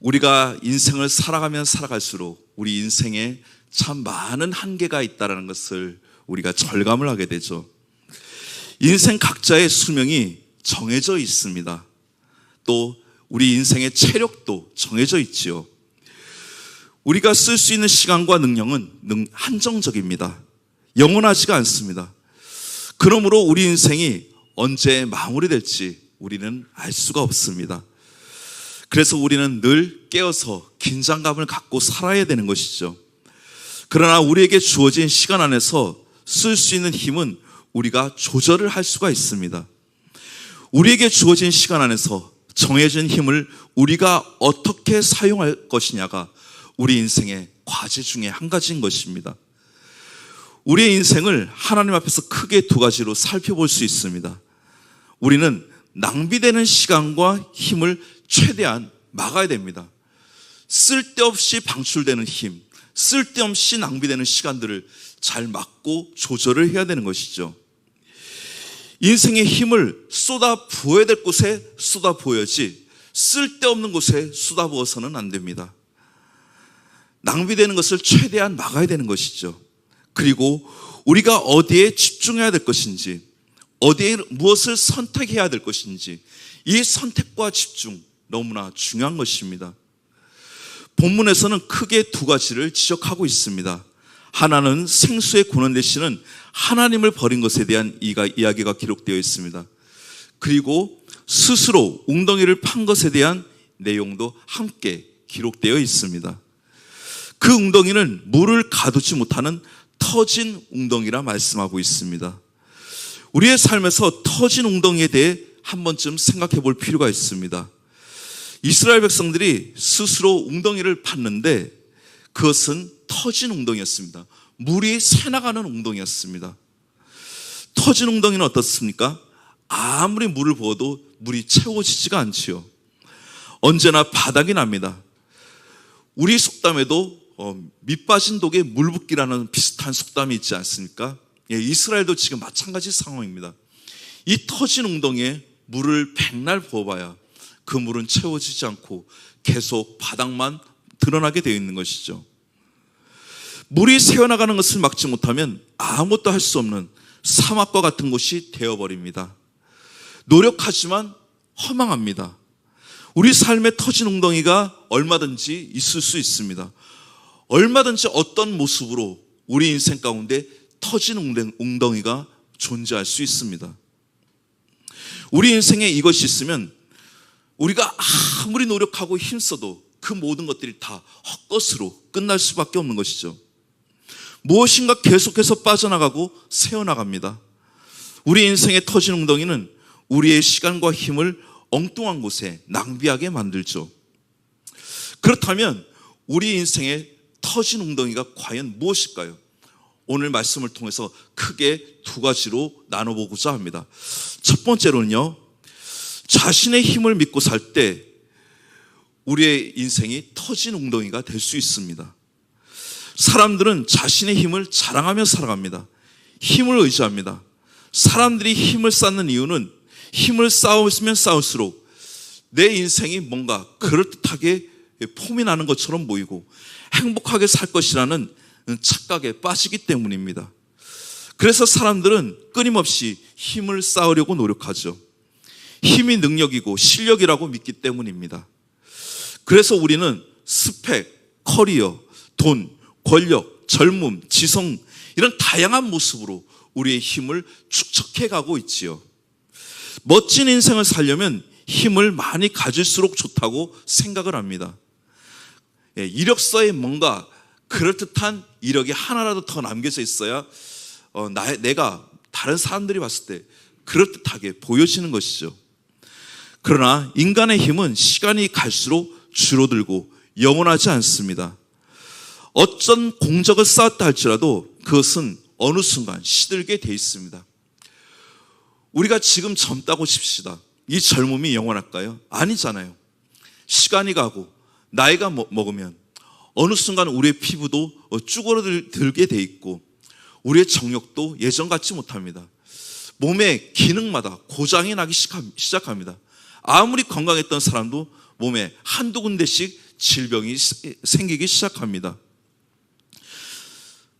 우리가 인생을 살아가면 살아갈수록 우리 인생에 참 많은 한계가 있다는 것을 우리가 절감을 하게 되죠. 인생 각자의 수명이 정해져 있습니다. 또 우리 인생의 체력도 정해져 있지요. 우리가 쓸 수 있는 시간과 능력은 한정적입니다. 영원하지가 않습니다. 그러므로 우리 인생이 언제 마무리될지 우리는 알 수가 없습니다. 그래서 우리는 늘 깨어서 긴장감을 갖고 살아야 되는 것이죠. 그러나 우리에게 주어진 시간 안에서 쓸 수 있는 힘은 우리가 조절을 할 수가 있습니다. 우리에게 주어진 시간 안에서 정해진 힘을 우리가 어떻게 사용할 것이냐가 우리 인생의 과제 중에 한 가지인 것입니다. 우리의 인생을 하나님 앞에서 크게 두 가지로 살펴볼 수 있습니다. 우리는 낭비되는 시간과 힘을 최대한 막아야 됩니다. 쓸데없이 방출되는 힘, 쓸데없이 낭비되는 시간들을 잘 막고 조절을 해야 되는 것이죠. 인생의 힘을 쏟아 부어야 될 곳에 쏟아 부어야지 쓸데없는 곳에 쏟아 부어서는 안 됩니다. 낭비되는 것을 최대한 막아야 되는 것이죠. 그리고 우리가 어디에 집중해야 될 것인지, 어디에 무엇을 선택해야 될 것인지, 이 선택과 집중 너무나 중요한 것입니다. 본문에서는 크게 두 가지를 지적하고 있습니다. 하나는 생수의 근원 되시는 하나님을 버린 것에 대한 이야기가 기록되어 있습니다. 그리고 스스로 웅덩이를 판 것에 대한 내용도 함께 기록되어 있습니다. 그 웅덩이는 물을 가두지 못하는 터진 웅덩이라 말씀하고 있습니다. 우리의 삶에서 터진 웅덩이에 대해 한 번쯤 생각해 볼 필요가 있습니다. 이스라엘 백성들이 스스로 웅덩이를 팠는데 그것은 터진 웅덩이였습니다. 물이 새나가는 웅덩이였습니다. 터진 웅덩이는 어떻습니까? 아무리 물을 부어도 물이 채워지지가 않지요. 언제나 바닥이 납니다. 우리 속담에도 밑 빠진 독에 물 붓기라는 비슷한 속담이 있지 않습니까? 예, 이스라엘도 지금 마찬가지 상황입니다. 이 터진 웅덩이에 물을 백날 부어봐야 그 물은 채워지지 않고 계속 바닥만 드러나게 되어 있는 것이죠. 물이 새어나가는 것을 막지 못하면 아무것도 할 수 없는 사막과 같은 곳이 되어버립니다. 노력하지만 허망합니다. 우리 삶의 터진 웅덩이가 얼마든지 있을 수 있습니다. 얼마든지 어떤 모습으로 우리 인생 가운데 터진 웅덩이가 존재할 수 있습니다. 우리 인생에 이것이 있으면 우리가 아무리 노력하고 힘써도 그 모든 것들이 다 헛것으로 끝날 수밖에 없는 것이죠. 무엇인가 계속해서 빠져나가고 새어나갑니다. 우리 인생에 터진 웅덩이는 우리의 시간과 힘을 엉뚱한 곳에 낭비하게 만들죠. 그렇다면 우리 인생에 터진 웅덩이가 과연 무엇일까요? 오늘 말씀을 통해서 크게 두 가지로 나눠보고자 합니다. 첫 번째로는요, 자신의 힘을 믿고 살 때 우리의 인생이 터진 웅덩이가 될 수 있습니다. 사람들은 자신의 힘을 자랑하며 살아갑니다. 힘을 의지합니다. 사람들이 힘을 쌓는 이유는 힘을 쌓으면 쌓을수록 내 인생이 뭔가 그럴듯하게 폼이 나는 것처럼 보이고 행복하게 살 것이라는 착각에 빠지기 때문입니다. 그래서 사람들은 끊임없이 힘을 쌓으려고 노력하죠. 힘이 능력이고 실력이라고 믿기 때문입니다. 그래서 우리는 스펙, 커리어, 돈, 권력, 젊음, 지성 이런 다양한 모습으로 우리의 힘을 축적해 가고 있지요. 멋진 인생을 살려면 힘을 많이 가질수록 좋다고 생각을 합니다. 이력서에 뭔가 그럴듯한 이력이 하나라도 더 남겨져 있어야 내가 다른 사람들이 봤을 때 그럴듯하게 보여지는 것이죠. 그러나 인간의 힘은 시간이 갈수록 줄어들고 영원하지 않습니다. 어떤 공적을 쌓았다 할지라도 그것은 어느 순간 시들게 돼 있습니다. 우리가 지금 젊다고 칩시다. 이 젊음이 영원할까요? 아니잖아요. 시간이 가고 나이가 먹으면 어느 순간 우리의 피부도 쭈그러들게 돼 있고 우리의 정력도 예전 같지 못합니다. 몸의 기능마다 고장이 나기 시작합니다. 아무리 건강했던 사람도 몸에 한두 군데씩 질병이 생기기 시작합니다.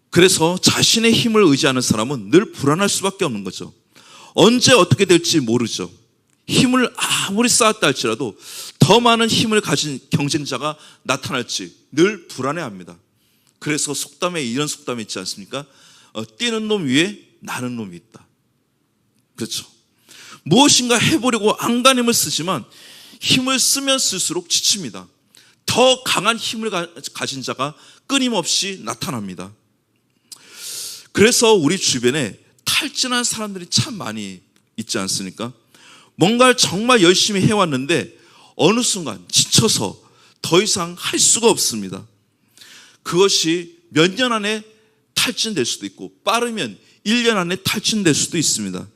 그래서 자신의 힘을 의지하는 사람은 늘 불안할 수밖에 없는 거죠. 언제 어떻게 될지 모르죠. 힘을 아무리 쌓았다 할지라도 더 많은 힘을 가진 경쟁자가 나타날지 늘 불안해합니다. 그래서 속담에 이런 속담이 있지 않습니까? 뛰는 놈 위에 나는 놈이 있다. 그렇죠. 무엇인가 해보려고 안간힘을 쓰지만 힘을 쓰면 쓸수록 지칩니다. 더 강한 힘을 가진 자가 끊임없이 나타납니다. 그래서 우리 주변에 탈진한 사람들이 참 많이 있지 않습니까? 뭔가를 정말 열심히 해왔는데 어느 순간 지쳐서 더 이상 할 수가 없습니다. 그것이 몇 년 안에 탈진될 수도 있고 빠르면 1년 안에 탈진될 수도 있습니다.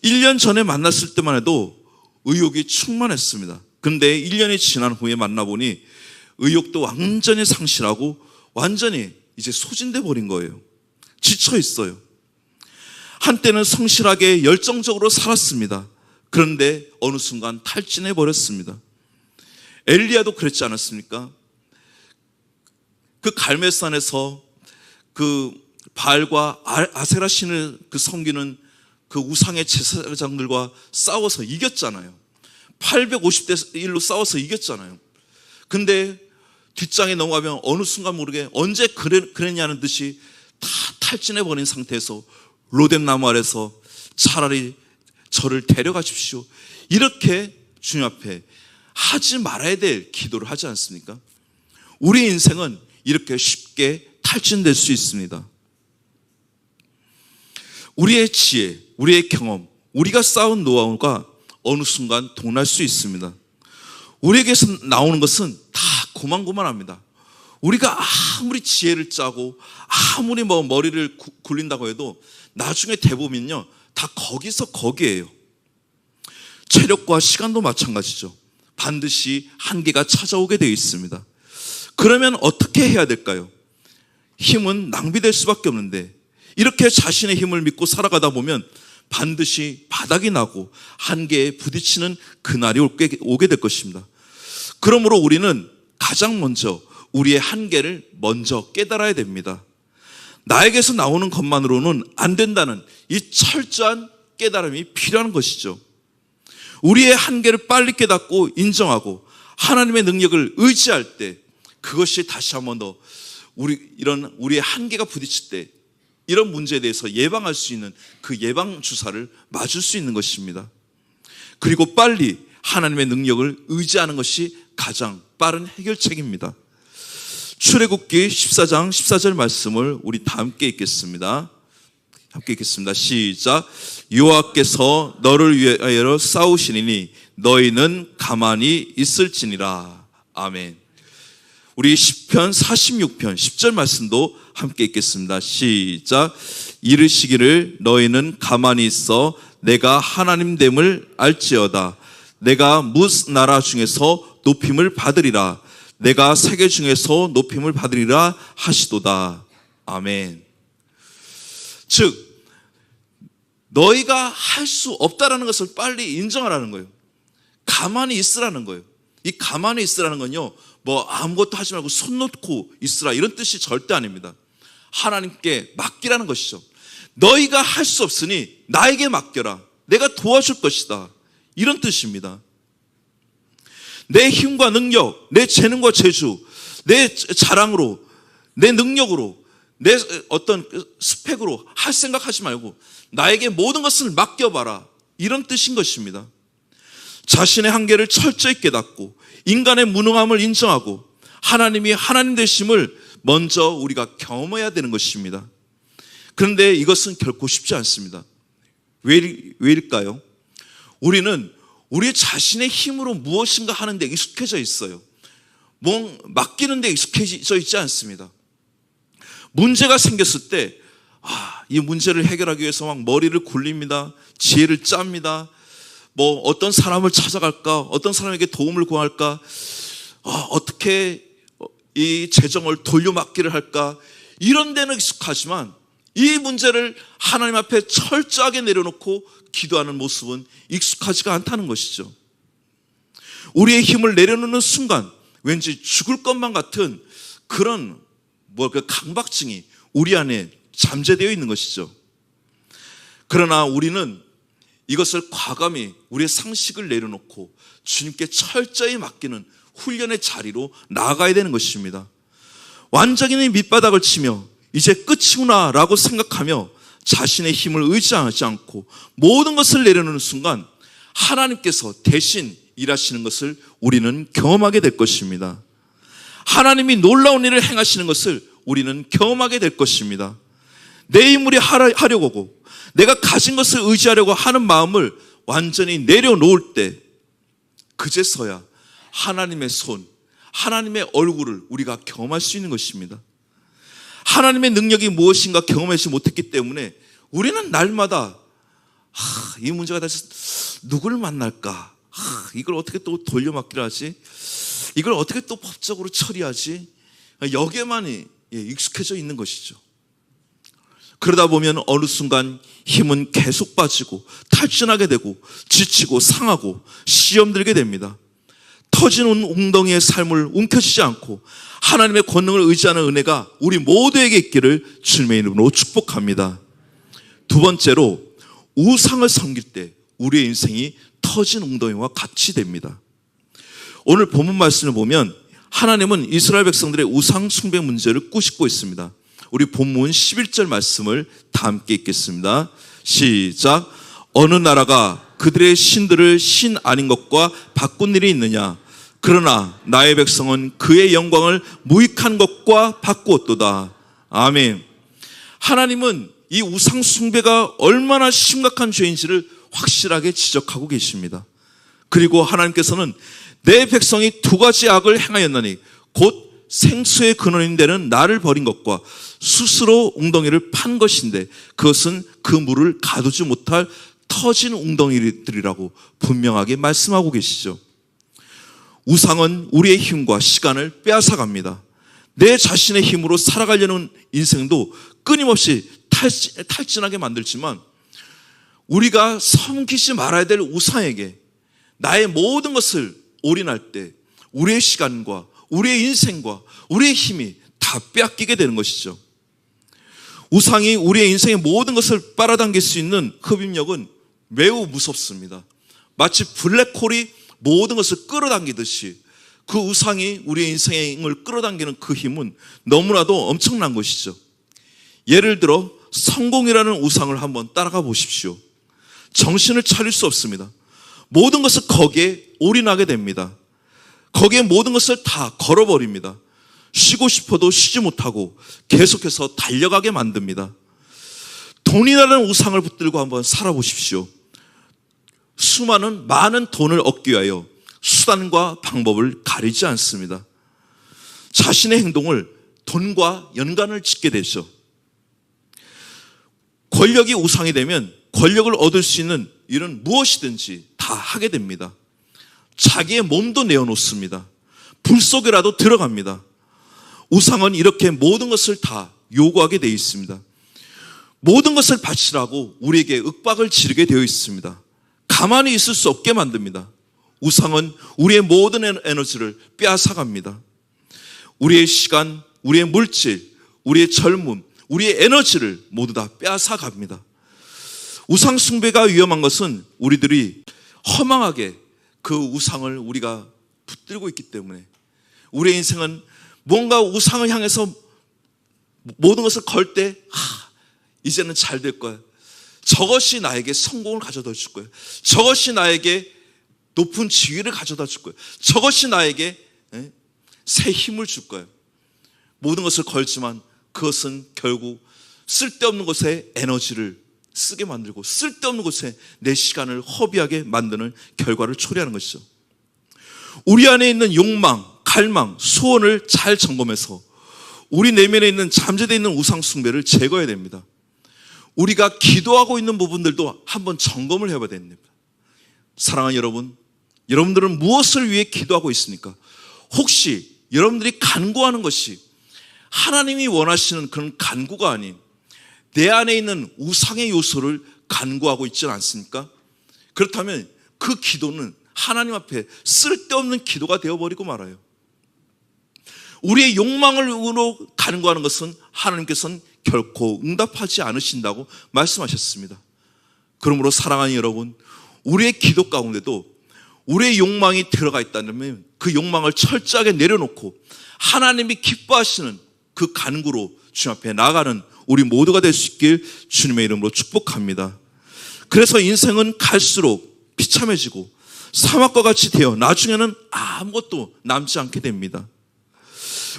1년 전에 만났을 때만 해도 의욕이 충만했습니다. 그런데 1년이 지난 후에 만나보니 의욕도 완전히 상실하고 완전히 이제 소진돼 버린 거예요. 지쳐 있어요. 한때는 성실하게 열정적으로 살았습니다. 그런데 어느 순간 탈진해 버렸습니다. 엘리야도 그랬지 않았습니까? 그 갈멜산에서 그 바알과 아세라 신을 섬기는 그 우상의 제사장들과 싸워서 이겼잖아요. 850대 1로 싸워서 이겼잖아요. 근데 뒷장에 넘어가면 어느 순간 모르게 언제 그랬냐는 듯이 다 탈진해 버린 상태에서 로뎀나무 아래서 차라리 저를 데려가십시오. 이렇게 주님 앞에 하지 말아야 될 기도를 하지 않습니까? 우리 인생은 이렇게 쉽게 탈진될 수 있습니다. 우리의 지혜, 우리의 경험, 우리가 쌓은 노하우가 어느 순간 동날 수 있습니다. 우리에게서 나오는 것은 다 고만고만합니다. 우리가 아무리 지혜를 짜고 아무리 머리를 굴린다고 해도 나중에 대보면요 다 거기서 거기에요. 체력과 시간도 마찬가지죠. 반드시 한계가 찾아오게 되어 있습니다. 그러면 어떻게 해야 될까요? 힘은 낭비될 수밖에 없는데 이렇게 자신의 힘을 믿고 살아가다 보면 반드시 바닥이 나고 한계에 부딪히는 그날이 오게 될 것입니다. 그러므로 우리는 가장 먼저 우리의 한계를 먼저 깨달아야 됩니다. 나에게서 나오는 것만으로는 안 된다는 이 철저한 깨달음이 필요한 것이죠. 우리의 한계를 빨리 깨닫고 인정하고 하나님의 능력을 의지할 때 그것이 다시 한 번 더 우리의 한계가 부딪힐 때 이런 문제에 대해서 예방할 수 있는 그 예방 주사를 맞을 수 있는 것입니다. 그리고 빨리 하나님의 능력을 의지하는 것이 가장 빠른 해결책입니다. 출애굽기 14장 14절 말씀을 우리 다 함께 읽겠습니다. 함께 읽겠습니다. 시작. 여호와께서 너를 위하여 싸우시니 너희는 가만히 있을지니라. 아멘. 우리 시편 46편 10절 말씀도 함께 읽겠습니다. 시작. 이르시기를 너희는 가만히 있어 내가 하나님됨을 알지어다. 내가 뭇 나라 중에서 높임을 받으리라. 내가 세계 중에서 높임을 받으리라 하시도다. 아멘. 즉 너희가 할 수 없다라는 것을 빨리 인정하라는 거예요. 가만히 있으라는 거예요. 이 가만히 있으라는 건요 아무것도 하지 말고 손 놓고 있으라 이런 뜻이 절대 아닙니다. 하나님께 맡기라는 것이죠. 너희가 할 수 없으니 나에게 맡겨라. 내가 도와줄 것이다. 이런 뜻입니다. 내 힘과 능력, 내 재능과 재주, 내 자랑으로, 내 능력으로, 내 어떤 스펙으로 할 생각하지 말고 나에게 모든 것을 맡겨봐라. 이런 뜻인 것입니다. 자신의 한계를 철저히 깨닫고 인간의 무능함을 인정하고 하나님이 하나님 되심을 먼저 우리가 경험해야 되는 것입니다. 그런데 이것은 결코 쉽지 않습니다. 왜일까요? 우리는 우리 자신의 힘으로 무엇인가 하는데 익숙해져 있어요. 맡기는 데 익숙해져 있지 않습니다. 문제가 생겼을 때 이 문제를 해결하기 위해서 막 머리를 굴립니다. 지혜를 짭니다. 어떤 사람을 찾아갈까? 어떤 사람에게 도움을 구할까? 어떻게 이 재정을 돌려막기를 할까? 이런 데는 익숙하지만 이 문제를 하나님 앞에 철저하게 내려놓고 기도하는 모습은 익숙하지가 않다는 것이죠. 우리의 힘을 내려놓는 순간 왠지 죽을 것만 같은 그런 그 강박증이 우리 안에 잠재되어 있는 것이죠. 그러나 우리는 이것을 과감히 우리의 상식을 내려놓고 주님께 철저히 맡기는 훈련의 자리로 나아가야 되는 것입니다. 완전히 밑바닥을 치며 이제 끝이구나 라고 생각하며 자신의 힘을 의지하지 않고 모든 것을 내려놓는 순간 하나님께서 대신 일하시는 것을 우리는 경험하게 될 것입니다. 하나님이 놀라운 일을 행하시는 것을 우리는 경험하게 될 것입니다. 내 힘으로 하려고 하고 내가 가진 것을 의지하려고 하는 마음을 완전히 내려놓을 때 그제서야 하나님의 손, 하나님의 얼굴을 우리가 경험할 수 있는 것입니다. 하나님의 능력이 무엇인가 경험하지 못했기 때문에 우리는 날마다 이 문제가 다시 누구를 만날까? 이걸 어떻게 또 돌려막기를 하지? 이걸 어떻게 또 법적으로 처리하지? 여기에만 익숙해져 있는 것이죠. 그러다 보면 어느 순간 힘은 계속 빠지고 탈진하게 되고 지치고 상하고 시험 들게 됩니다. 터진 웅덩이의 삶을 움켜쥐지 않고 하나님의 권능을 의지하는 은혜가 우리 모두에게 있기를 주님의 이름으로 축복합니다. 두 번째로, 우상을 섬길 때 우리의 인생이 터진 웅덩이와 같이 됩니다. 오늘 본문 말씀을 보면 하나님은 이스라엘 백성들의 우상 숭배 문제를 꾸짖고 있습니다. 우리 본문 11절 말씀을 다 함께 읽겠습니다. 시작. 어느 나라가 그들의 신들을 신 아닌 것과 바꾼 일이 있느냐? 그러나 나의 백성은 그의 영광을 무익한 것과 바꾸었도다. 아멘. 하나님은 이 우상 숭배가 얼마나 심각한 죄인지를 확실하게 지적하고 계십니다. 그리고 하나님께서는 내 백성이 두 가지 악을 행하였나니 곧 생수의 근원이 되는 나를 버린 것과 스스로 웅덩이를 판 것인데 그것은 그 물을 가두지 못할 터진 웅덩이들이라고 분명하게 말씀하고 계시죠. 우상은 우리의 힘과 시간을 빼앗아갑니다. 내 자신의 힘으로 살아가려는 인생도 끊임없이 탈진하게 만들지만 우리가 섬기지 말아야 될 우상에게 나의 모든 것을 올인할 때 우리의 시간과 우리의 인생과 우리의 힘이 다 빼앗기게 되는 것이죠. 우상이 우리의 인생의 모든 것을 빨아당길 수 있는 흡입력은 매우 무섭습니다. 마치 블랙홀이 모든 것을 끌어당기듯이 그 우상이 우리의 인생을 끌어당기는 그 힘은 너무나도 엄청난 것이죠. 예를 들어 성공이라는 우상을 한번 따라가 보십시오. 정신을 차릴 수 없습니다. 모든 것을 거기에 올인하게 됩니다. 거기에 모든 것을 다 걸어버립니다. 쉬고 싶어도 쉬지 못하고 계속해서 달려가게 만듭니다. 돈이라는 우상을 붙들고 한번 살아보십시오. 많은 돈을 얻기 위하여 수단과 방법을 가리지 않습니다. 자신의 행동을 돈과 연관을 짓게 되죠. 권력이 우상이 되면 권력을 얻을 수 있는 일은 무엇이든지 다 하게 됩니다. 자기의 몸도 내어놓습니다. 불 속에라도 들어갑니다. 우상은 이렇게 모든 것을 다 요구하게 되어 있습니다. 모든 것을 바치라고 우리에게 윽박을 지르게 되어 있습니다. 가만히 있을 수 없게 만듭니다. 우상은 우리의 모든 에너지를 빼앗아갑니다. 우리의 시간, 우리의 물질, 우리의 젊음, 우리의 에너지를 모두 다 빼앗아갑니다. 우상 숭배가 위험한 것은 우리들이 허망하게 그 우상을 우리가 붙들고 있기 때문에 우리의 인생은 뭔가 우상을 향해서 모든 것을 걸 때 이제는 잘 될 거야. 저것이 나에게 성공을 가져다 줄 거야. 저것이 나에게 높은 지위를 가져다 줄 거야. 저것이 나에게 새 힘을 줄 거야. 모든 것을 걸지만 그것은 결국 쓸데없는 것에 에너지를 쓰게 만들고 쓸데없는 곳에 내 시간을 허비하게 만드는 결과를 초래하는 것이죠. 우리 안에 있는 욕망, 갈망, 소원을 잘 점검해서 우리 내면에 있는 잠재되어 있는 우상 숭배를 제거해야 됩니다. 우리가 기도하고 있는 부분들도 한번 점검을 해봐야 됩니다. 사랑하는 여러분, 여러분들은 무엇을 위해 기도하고 있습니까? 혹시 여러분들이 간구하는 것이 하나님이 원하시는 그런 간구가 아닌 내 안에 있는 우상의 요소를 간구하고 있지는 않습니까? 그렇다면 그 기도는 하나님 앞에 쓸데없는 기도가 되어버리고 말아요. 우리의 욕망으로 가는 거 하는 것은 하나님께서는 결코 응답하지 않으신다고 말씀하셨습니다. 그러므로 사랑하는 여러분, 우리의 기도 가운데도 우리의 욕망이 들어가 있다면 그 욕망을 철저하게 내려놓고 하나님이 기뻐하시는 그 간구로 주님 앞에 나아가는 우리 모두가 될 수 있길 주님의 이름으로 축복합니다. 그래서 인생은 갈수록 비참해지고 사막과 같이 되어 나중에는 아무것도 남지 않게 됩니다.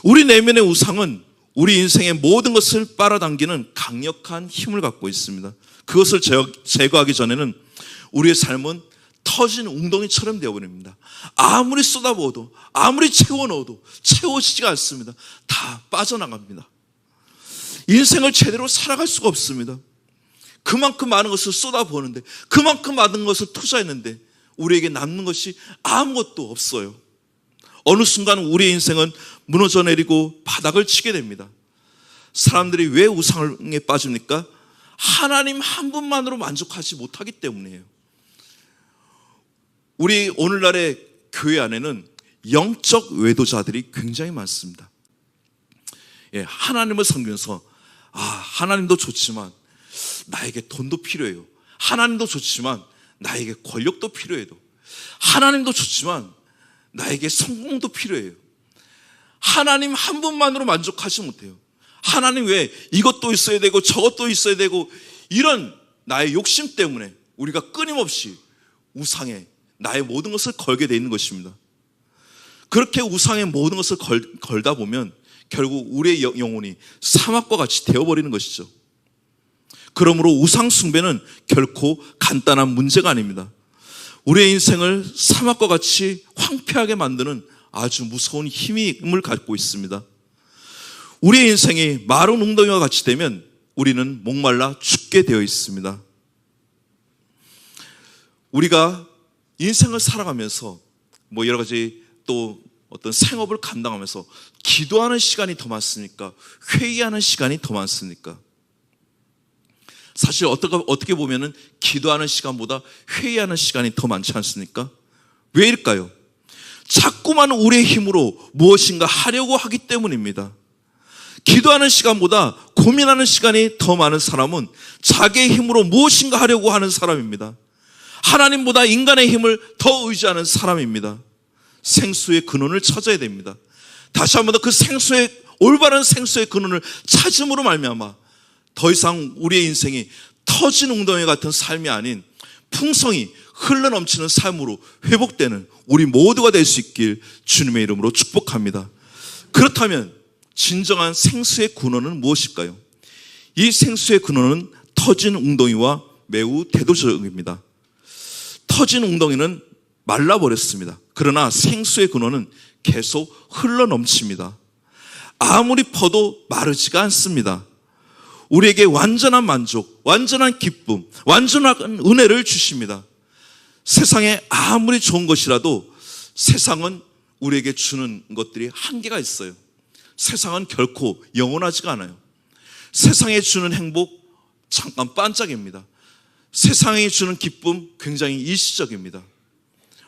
우리 내면의 우상은 우리 인생의 모든 것을 빨아당기는 강력한 힘을 갖고 있습니다. 그것을 제거하기 전에는 우리의 삶은 터진 웅덩이처럼 되어버립니다. 아무리 쏟아부어도 아무리 채워넣어도 채워지지가 않습니다. 다 빠져나갑니다. 인생을 제대로 살아갈 수가 없습니다. 그만큼 많은 것을 쏟아부었는데, 그만큼 많은 것을 투자했는데 우리에게 남는 것이 아무것도 없어요. 어느 순간 우리의 인생은 무너져 내리고 바닥을 치게 됩니다. 사람들이 왜 우상에 빠집니까? 하나님 한 분만으로 만족하지 못하기 때문이에요. 우리 오늘날의 교회 안에는 영적 외도자들이 굉장히 많습니다. 하나님을 섬기면서 하나님도 좋지만 나에게 돈도 필요해요. 하나님도 좋지만 나에게 권력도 필요해요. 하나님도 좋지만 나에게 성공도 필요해요. 하나님 한 분만으로 만족하지 못해요. 하나님 왜 이것도 있어야 되고 저것도 있어야 되고, 이런 나의 욕심 때문에 우리가 끊임없이 우상에 나의 모든 것을 걸게 되어 있는 것입니다. 그렇게 우상의 모든 것을 걸다 보면 결국 우리의 영혼이 사막과 같이 되어버리는 것이죠. 그러므로 우상 숭배는 결코 간단한 문제가 아닙니다. 우리의 인생을 사막과 같이 황폐하게 만드는 아주 무서운 힘을 갖고 있습니다. 우리의 인생이 마른 웅덩이와 같이 되면 우리는 목말라 죽게 되어 있습니다. 우리가 인생을 살아가면서 여러 가지 또 어떤 생업을 감당하면서 기도하는 시간이 더 많습니까? 회의하는 시간이 더 많습니까? 사실 어떻게 보면은 기도하는 시간보다 회의하는 시간이 더 많지 않습니까? 왜일까요? 자꾸만 우리의 힘으로 무엇인가 하려고 하기 때문입니다. 기도하는 시간보다 고민하는 시간이 더 많은 사람은 자기의 힘으로 무엇인가 하려고 하는 사람입니다. 하나님보다 인간의 힘을 더 의지하는 사람입니다. 생수의 근원을 찾아야 됩니다. 다시 한번 더 그 올바른 생수의 근원을 찾음으로 말미암아 더 이상 우리의 인생이 터진 웅덩이 같은 삶이 아닌 풍성이 흘러넘치는 삶으로 회복되는 우리 모두가 될 수 있길 주님의 이름으로 축복합니다. 그렇다면 진정한 생수의 근원은 무엇일까요? 이 생수의 근원은 터진 웅덩이와 매우 대조적입니다. 터진 웅덩이는 말라버렸습니다. 그러나 생수의 근원은 계속 흘러넘칩니다. 아무리 퍼도 마르지가 않습니다. 우리에게 완전한 만족, 완전한 기쁨, 완전한 은혜를 주십니다. 세상에 아무리 좋은 것이라도 세상은 우리에게 주는 것들이 한계가 있어요. 세상은 결코 영원하지가 않아요. 세상에 주는 행복 잠깐 반짝입니다. 세상에 주는 기쁨 굉장히 일시적입니다.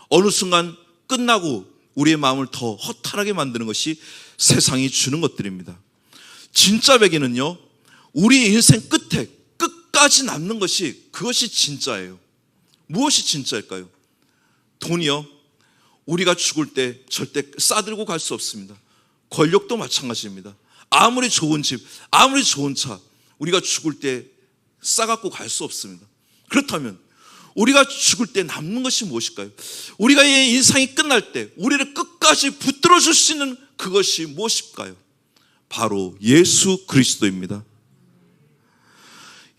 어느 순간 끝나고 우리의 마음을 더 허탈하게 만드는 것이 세상이 주는 것들입니다. 진짜 배기는요, 우리 인생 끝에 끝까지 남는 것이, 그것이 진짜예요. 무엇이 진짜일까요? 돈이요, 우리가 죽을 때 절대 싸들고 갈 수 없습니다. 권력도 마찬가지입니다. 아무리 좋은 집, 아무리 좋은 차, 우리가 죽을 때 싸갖고 갈 수 없습니다. 그렇다면 우리가 죽을 때 남는 것이 무엇일까요? 우리가 이 인생이 끝날 때 우리를 끝까지 붙들어 줄 수 있는 그것이 무엇일까요? 바로 예수 그리스도입니다.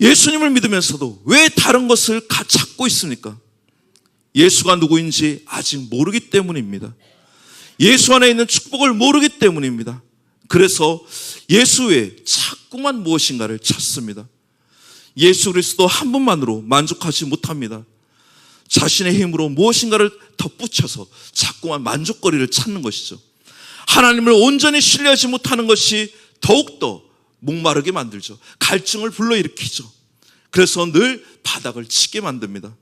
예수님을 믿으면서도 왜 다른 것을 찾고 있습니까? 예수가 누구인지 아직 모르기 때문입니다. 예수 안에 있는 축복을 모르기 때문입니다. 그래서 예수 외에 자꾸만 무엇인가를 찾습니다. 예수 그리스도 한 분만으로 만족하지 못합니다. 자신의 힘으로 무엇인가를 덧붙여서 자꾸만 만족거리를 찾는 것이죠. 하나님을 온전히 신뢰하지 못하는 것이 더욱더 목마르게 만들죠. 갈증을 불러일으키죠. 그래서 늘 바닥을 치게 만듭니다.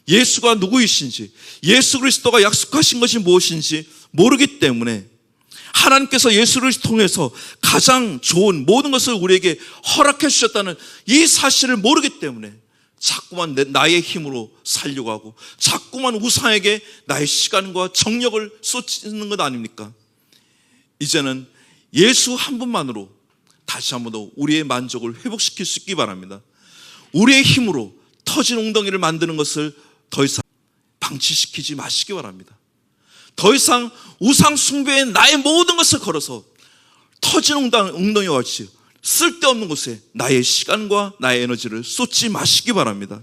예수가 누구이신지, 예수 그리스도가 약속하신 것이 무엇인지 모르기 때문에 하나님께서 예수를 통해서 가장 좋은 모든 것을 우리에게 허락해 주셨다는 이 사실을 모르기 때문에 자꾸만 나의 힘으로 살려고 하고 자꾸만 우상에게 나의 시간과 정력을 쏟는 것 아닙니까? 이제는 예수 한 분만으로 다시 한 번 더 우리의 만족을 회복시킬 수 있기 바랍니다. 우리의 힘으로 터진 웅덩이를 만드는 것을 더 이상 방치시키지 마시기 바랍니다. 더 이상 우상 숭배에 나의 모든 것을 걸어서 터진 웅덩이와 같이 쓸데없는 곳에 나의 시간과 나의 에너지를 쏟지 마시기 바랍니다.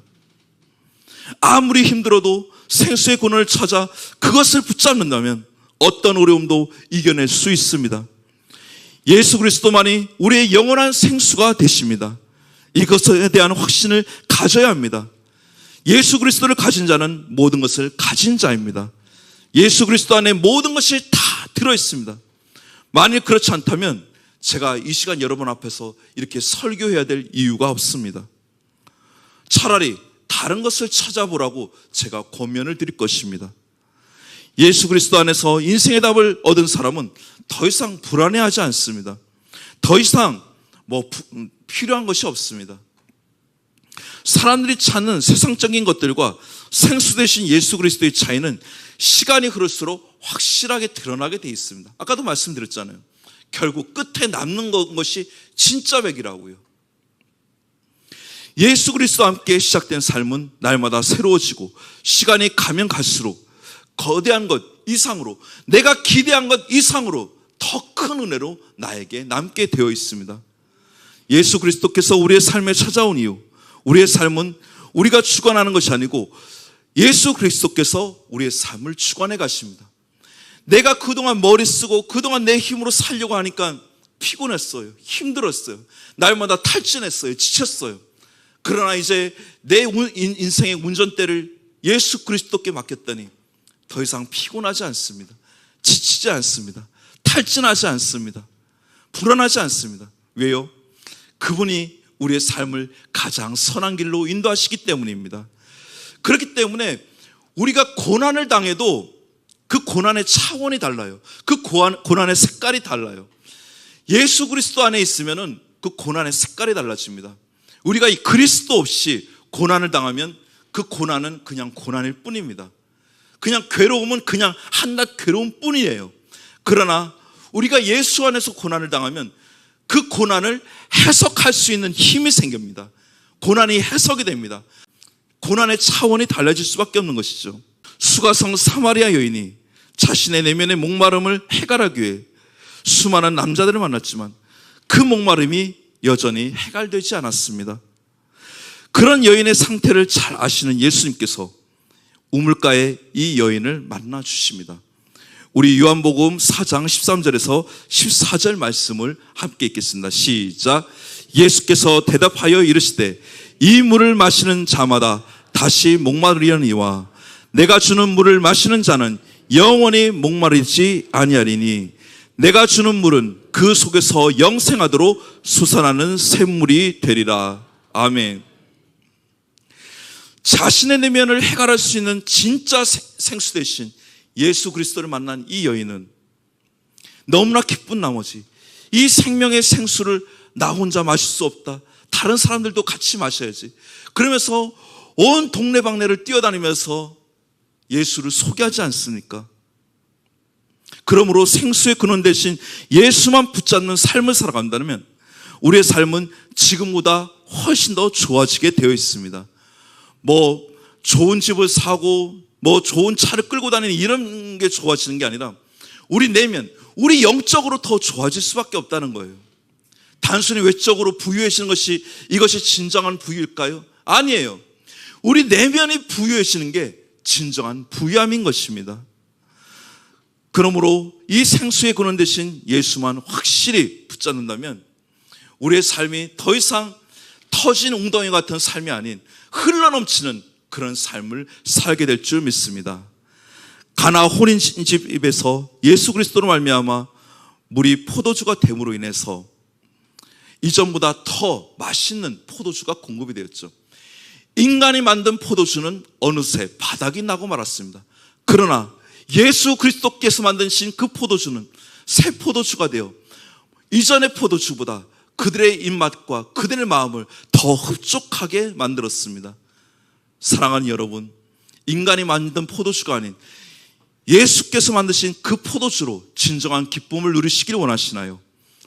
아무리 힘들어도 생수의 근원을 찾아 그것을 붙잡는다면 어떤 어려움도 이겨낼 수 있습니다. 예수 그리스도만이 우리의 영원한 생수가 되십니다. 이것에 대한 확신을 가져야 합니다. 예수 그리스도를 가진 자는 모든 것을 가진 자입니다. 예수 그리스도 안에 모든 것이 다 들어있습니다. 만일 그렇지 않다면 제가 이 시간 여러분 앞에서 이렇게 설교해야 될 이유가 없습니다. 차라리 다른 것을 찾아보라고 제가 권면을 드릴 것입니다. 예수 그리스도 안에서 인생의 답을 얻은 사람은 더 이상 불안해하지 않습니다. 더 이상 필요한 것이 없습니다. 사람들이 찾는 세상적인 것들과 생수 되신 예수 그리스도의 차이는 시간이 흐를수록 확실하게 드러나게 돼 있습니다. 아까도 말씀드렸잖아요. 결국 끝에 남는 것이 진짜 백이라고요. 예수 그리스도와 함께 시작된 삶은 날마다 새로워지고 시간이 가면 갈수록 거대한 것 이상으로, 내가 기대한 것 이상으로 더 큰 은혜로 나에게 남게 되어 있습니다. 예수 그리스도께서 우리의 삶에 찾아온 이유, 우리의 삶은 우리가 주관하는 것이 아니고 예수 그리스도께서 우리의 삶을 주관해 가십니다. 내가 그동안 머리 쓰고 그동안 내 힘으로 살려고 하니까 피곤했어요. 힘들었어요. 날마다 탈진했어요. 지쳤어요. 그러나 이제 내 인생의 운전대를 예수 그리스도께 맡겼더니 더 이상 피곤하지 않습니다. 지치지 않습니다. 탈진하지 않습니다. 불안하지 않습니다. 왜요? 그분이 우리의 삶을 가장 선한 길로 인도하시기 때문입니다. 그렇기 때문에 우리가 고난을 당해도 그 고난의 차원이 달라요. 그 고난의 색깔이 달라요. 예수 그리스도 안에 있으면은 그 고난의 색깔이 달라집니다. 우리가 이 그리스도 없이 고난을 당하면 그 고난은 그냥 고난일 뿐입니다. 그냥 괴로움은 그냥 한낱 괴로움 뿐이에요. 그러나 우리가 예수 안에서 고난을 당하면 그 고난을 해석할 수 있는 힘이 생깁니다. 고난이 해석이 됩니다. 고난의 차원이 달라질 수밖에 없는 것이죠. 수가성 사마리아 여인이 자신의 내면의 목마름을 해결하기 위해 수많은 남자들을 만났지만 그 목마름이 여전히 해결되지 않았습니다. 그런 여인의 상태를 잘 아시는 예수님께서 우물가에 이 여인을 만나 주십니다. 우리 요한복음 4장 13절에서 14절 말씀을 함께 읽겠습니다. 시작. 예수께서 대답하여 이르시되 이 물을 마시는 자마다 다시 목마르려니와 내가 주는 물을 마시는 자는 영원히 목마르지 아니하리니 내가 주는 물은 그 속에서 영생하도록 솟아나는 샘물이 되리라. 아멘. 자신의 내면을 해결할 수 있는 진짜 생수 되신 예수 그리스도를 만난 이 여인은 너무나 기쁜 나머지 이 생명의 생수를 나 혼자 마실 수 없다. 다른 사람들도 같이 마셔야지. 그러면서 온 동네방네를 뛰어다니면서 예수를 소개하지 않습니까? 그러므로 생수의 근원 대신 예수만 붙잡는 삶을 살아간다면 우리의 삶은 지금보다 훨씬 더 좋아지게 되어 있습니다. 좋은 집을 사고 좋은 차를 끌고 다니는 이런 게 좋아지는 게 아니라 우리 내면, 우리 영적으로 더 좋아질 수밖에 없다는 거예요. 단순히 외적으로 부유해지는 이것이 진정한 부유일까요? 아니에요. 우리 내면이 부유해지는 게 진정한 부유함인 것입니다. 그러므로 이 생수의 근원 대신 예수만 확실히 붙잡는다면 우리의 삶이 더 이상 터진 웅덩이 같은 삶이 아닌 흘러넘치는 그런 삶을 살게 될 줄 믿습니다. 가나 혼인집 입에서 예수 그리스도로 말미암아 물이 포도주가 됨으로 인해서 이전보다 더 맛있는 포도주가 공급이 되었죠. 인간이 만든 포도주는 어느새 바닥이 나고 말았습니다. 그러나 예수 그리스도께서 만드신 그 포도주는 새 포도주가 되어 이전의 포도주보다 그들의 입맛과 그들의 마음을 더 흡족하게 만들었습니다. 사랑하는 여러분, 인간이 만든 포도주가 아닌 예수께서 만드신 그 포도주로 진정한 기쁨을 누리시길 원하시나요?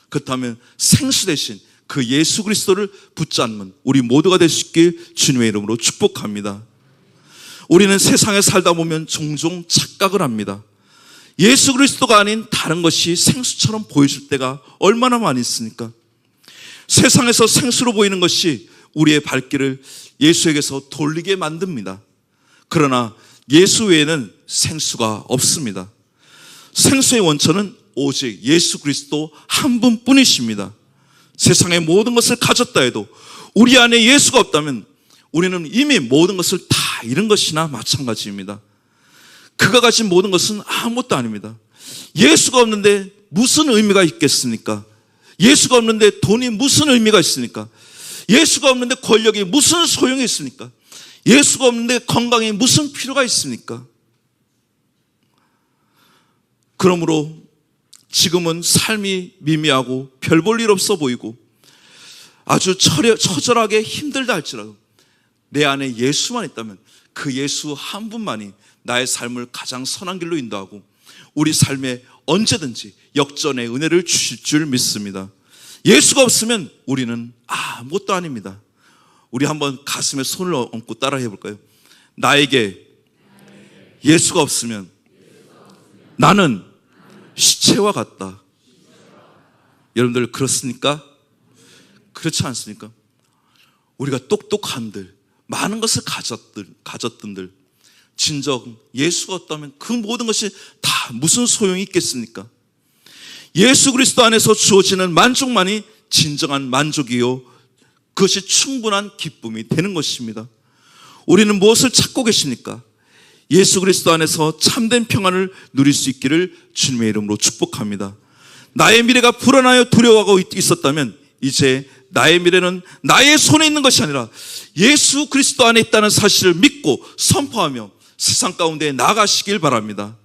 그렇다면 생수 대신 그 예수 그리스도를 붙잡는 우리 모두가 될 수 있길 주님의 이름으로 축복합니다. 우리는 세상에 살다 보면 종종 착각을 합니다. 예수 그리스도가 아닌 다른 것이 생수처럼 보여줄 때가 얼마나 많이 있습니까? 세상에서 생수로 보이는 것이 우리의 발길을 예수에게서 돌리게 만듭니다. 그러나 예수 외에는 생수가 없습니다. 생수의 원천은 오직 예수 그리스도 한 분뿐이십니다. 세상의 모든 것을 가졌다 해도 우리 안에 예수가 없다면 우리는 이미 모든 것을 다 잃은 것이나 마찬가지입니다. 그가 가진 모든 것은 아무것도 아닙니다. 예수가 없는데 무슨 의미가 있겠습니까? 예수가 없는데 돈이 무슨 의미가 있습니까? 예수가 없는데 권력이 무슨 소용이 있습니까? 예수가 없는데 건강이 무슨 필요가 있습니까? 그러므로 지금은 삶이 미미하고 별 볼 일 없어 보이고 아주 처절하게 힘들다 할지라도 내 안에 예수만 있다면 그 예수 한 분만이 나의 삶을 가장 선한 길로 인도하고 우리 삶에 언제든지 역전의 은혜를 주실 줄 믿습니다. 예수가 없으면 우리는 아무것도 아닙니다. 우리 한번 가슴에 손을 얹고 따라 해볼까요? 나에게 예수가 없으면 나는 시체와 같다. 여러분들 그렇습니까? 그렇지 않습니까? 우리가 똑똑한들, 많은 것을 가졌던들 진정 예수가 없다면 그 모든 것이 다 무슨 소용이 있겠습니까? 예수 그리스도 안에서 주어지는 만족만이 진정한 만족이요 그것이 충분한 기쁨이 되는 것입니다. 우리는 무엇을 찾고 계십니까? 예수 그리스도 안에서 참된 평안을 누릴 수 있기를 주님의 이름으로 축복합니다. 나의 미래가 불안하여 두려워하고 있었다면 이제 나의 미래는 나의 손에 있는 것이 아니라 예수 그리스도 안에 있다는 사실을 믿고 선포하며 세상 가운데 나아가시길 바랍니다.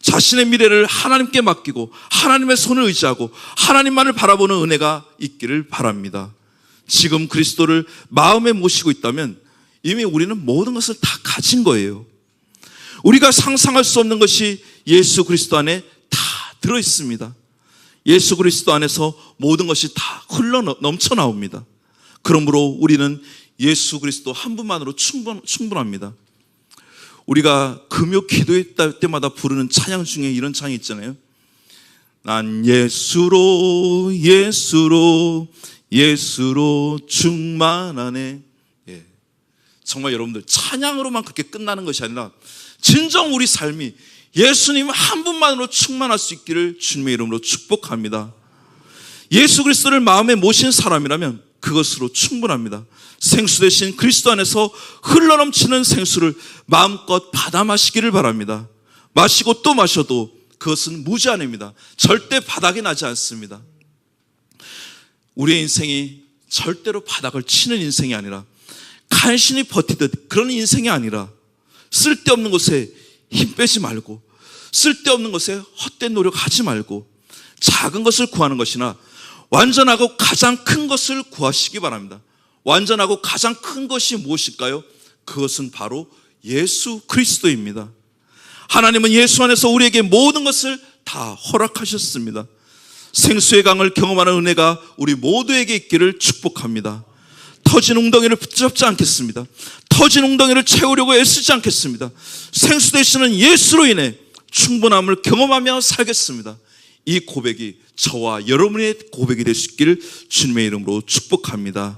자신의 미래를 하나님께 맡기고 하나님의 손을 의지하고 하나님만을 바라보는 은혜가 있기를 바랍니다. 지금 그리스도를 마음에 모시고 있다면 이미 우리는 모든 것을 다 가진 거예요. 우리가 상상할 수 없는 것이 예수 그리스도 안에 다 들어있습니다. 예수 그리스도 안에서 모든 것이 다 흘러 넘쳐 나옵니다. 그러므로 우리는 예수 그리스도 한 분만으로 충분합니다. 우리가 금요 기도회 때마다 부르는 찬양 중에 이런 찬양이 있잖아요. 난 예수로 충만하네. 예. 정말 여러분들 찬양으로만 그렇게 끝나는 것이 아니라 진정 우리 삶이 예수님 한 분만으로 충만할 수 있기를 주님의 이름으로 축복합니다. 예수 그리스도를 마음에 모신 사람이라면 그것으로 충분합니다. 생수 대신 그리스도 안에서 흘러넘치는 생수를 마음껏 받아 마시기를 바랍니다. 마시고 또 마셔도 그것은 무제한입니다. 절대 바닥이 나지 않습니다. 우리의 인생이 절대로 바닥을 치는 인생이 아니라 간신히 버티듯 그런 인생이 아니라 쓸데없는 것에 힘 빼지 말고 쓸데없는 것에 헛된 노력하지 말고 작은 것을 구하는 것이나 완전하고 가장 큰 것을 구하시기 바랍니다. 완전하고 가장 큰 것이 무엇일까요? 그것은 바로 예수 그리스도입니다. 하나님은 예수 안에서 우리에게 모든 것을 다 허락하셨습니다. 생수의 강을 경험하는 은혜가 우리 모두에게 있기를 축복합니다. 터진 웅덩이를 붙잡지 않겠습니다. 터진 웅덩이를 채우려고 애쓰지 않겠습니다. 생수 되시는 예수로 인해 충분함을 경험하며 살겠습니다. 이 고백이 저와 여러분의 고백이 될 수 있기를 주님의 이름으로 축복합니다.